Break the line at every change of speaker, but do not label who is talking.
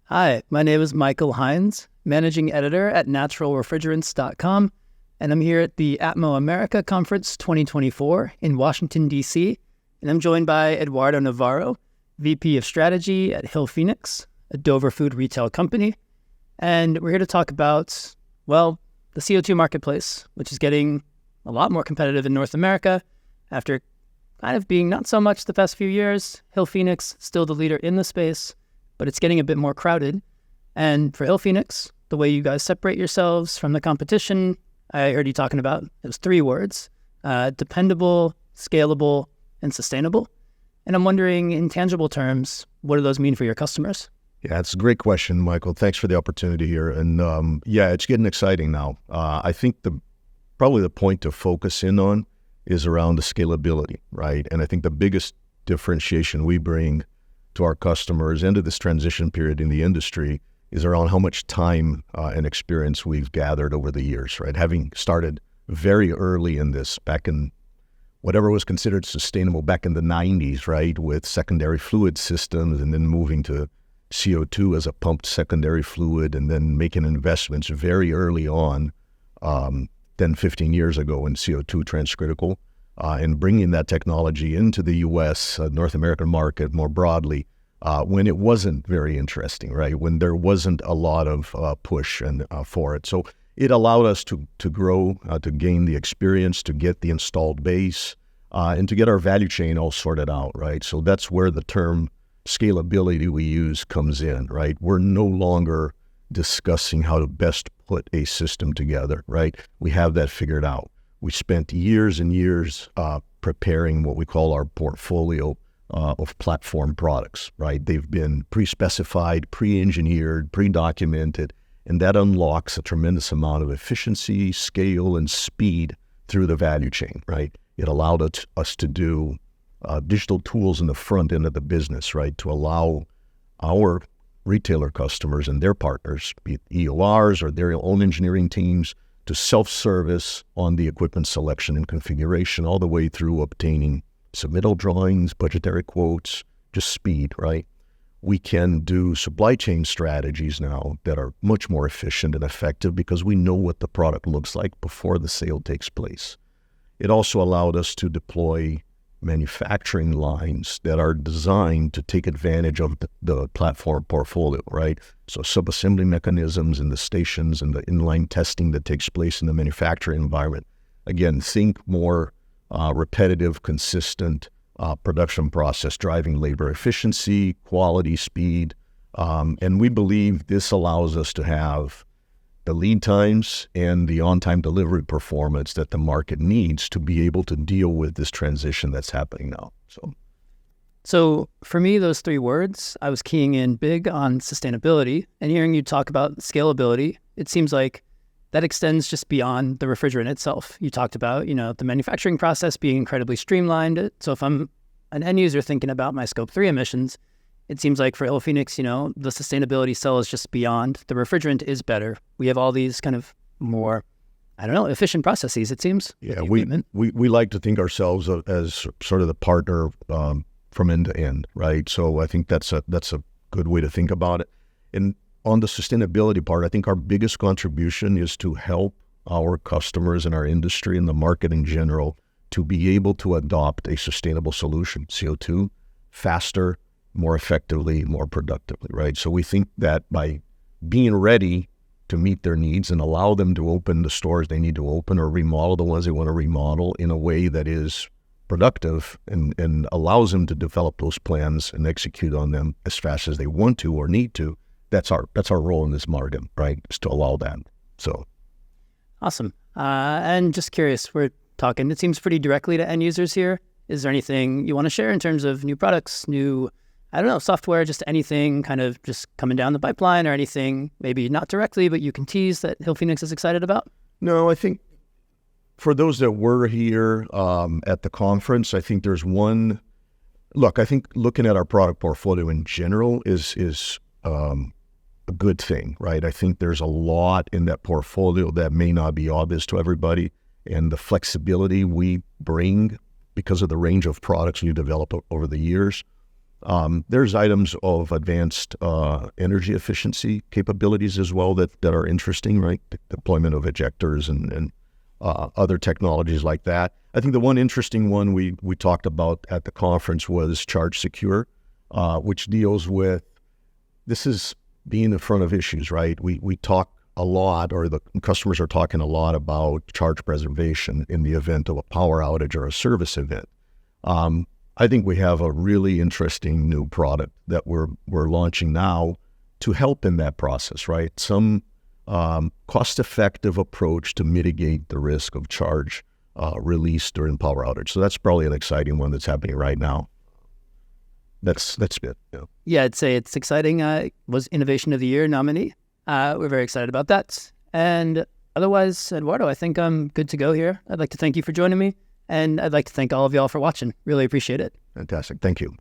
Hi, my name is Michael Hines, managing editor at naturalrefrigerants.com, and I'm here at the ATMO America Conference 2024 in Washington, D.C., and I'm joined by Eduardo Navarro, VP of Strategy at Hillphoenix, a Dover food retail company, and we're here to talk about, well, the CO2 marketplace, which is getting a lot more competitive in North America after kind of being not so much the past few years. Hillphoenix, still the leader in the space, but it's getting a bit more crowded. And for Hillphoenix, the way you guys separate yourselves from the competition, I heard you talking about, it was 3 words, dependable, scalable, and sustainable. And I'm wondering, in tangible terms, what do those mean for your customers?
Yeah, it's a great question, Michael. Thanks for the opportunity here. And it's getting exciting now. I think probably the point to focus in on is around the scalability, right? And I think the biggest differentiation we bring to our customers into this transition period in the industry is around how much time and experience we've gathered over the years, right? Having started very early in this, back in whatever was considered sustainable back in the 90s, right? With secondary fluid systems, and then moving to CO2 as a pumped secondary fluid, and then making investments very early on, 10, 15 years ago in CO2 transcritical, and bringing that technology into the U.S., North American market more broadly, when it wasn't very interesting, right? When there wasn't a lot of push for it. So it allowed us to grow, to gain the experience, to get the installed base, and to get our value chain all sorted out, right? So that's where the term scalability we use comes in, right? We're no longer discussing how to best put a system together, right? We have that figured out. We spent years and years preparing what we call our portfolio of platform products, right? They've been pre-specified, pre-engineered, pre-documented, and that unlocks a tremendous amount of efficiency, scale, and speed through the value chain, right? It allowed us to do digital tools in the front end of the business, right? To allow our retailer customers and their partners, be it EORs or their own engineering teams, to self-service on the equipment selection and configuration, all the way through obtaining submittal drawings, budgetary quotes, just speed, right? We can do supply chain strategies now that are much more efficient and effective because we know what the product looks like before the sale takes place. It also allowed us to deploy manufacturing lines that are designed to take advantage of the platform portfolio, right? So sub-assembly mechanisms in the stations and the inline testing that takes place in the manufacturing environment. Again, think more repetitive, consistent production process, driving labor efficiency, quality, speed. And we believe this allows us to have the lead times and the on-time delivery performance that the market needs to be able to deal with this transition that's happening now.
So for me, those 3 words, I was keying in big on sustainability, and hearing you talk about scalability, it seems like that extends just beyond the refrigerant itself. You talked about, the manufacturing process being incredibly streamlined. So if I'm an end user thinking about my Scope 3 emissions, it seems like for Hillphoenix, the sustainability cell is just beyond. The refrigerant is better. We have all these kind of more, efficient processes, it seems.
Yeah, we like to think ourselves as sort of the partner from end to end, right? So I think that's a good way to think about it. And on the sustainability part, I think our biggest contribution is to help our customers and our industry and the market in general to be able to adopt a sustainable solution, CO2, faster, more effectively, more productively, right? So we think that by being ready to meet their needs and allow them to open the stores they need to open or remodel the ones they want to remodel in a way that is productive and allows them to develop those plans and execute on them as fast as they want to or need to, that's our role in this market, right? Is to allow that. So
awesome. And just curious, we're talking, it seems pretty directly to end users here. Is there anything you want to share in terms of new products, new software, just anything kind of just coming down the pipeline, or anything maybe not directly, but you can tease that Hillphoenix is excited about?
No, I think for those that were here at the conference, I think there's one. Look, I think looking at our product portfolio in general is a good thing, right? I think there's a lot in that portfolio that may not be obvious to everybody, and the flexibility we bring because of the range of products we've developed over the years There's items of advanced energy efficiency capabilities as well that are interesting, right? The deployment of ejectors and other technologies like that. I think the one interesting one we talked about at the conference was ChargeSecure, which deals with, this is being in front of issues, right? We talk a lot, or the customers are talking a lot about charge preservation in the event of a power outage or a service event. I think we have a really interesting new product that we're launching now to help in that process, right? Some cost-effective approach to mitigate the risk of charge release during power outage. So that's probably an exciting one that's happening right now. That's it. Yeah.
Yeah, I'd say it's exciting. Was Innovation of the Year nominee. We're very excited about that. And otherwise, Eduardo, I think I'm good to go here. I'd like to thank you for joining me, and I'd like to thank all of y'all for watching. Really appreciate it.
Fantastic. Thank you.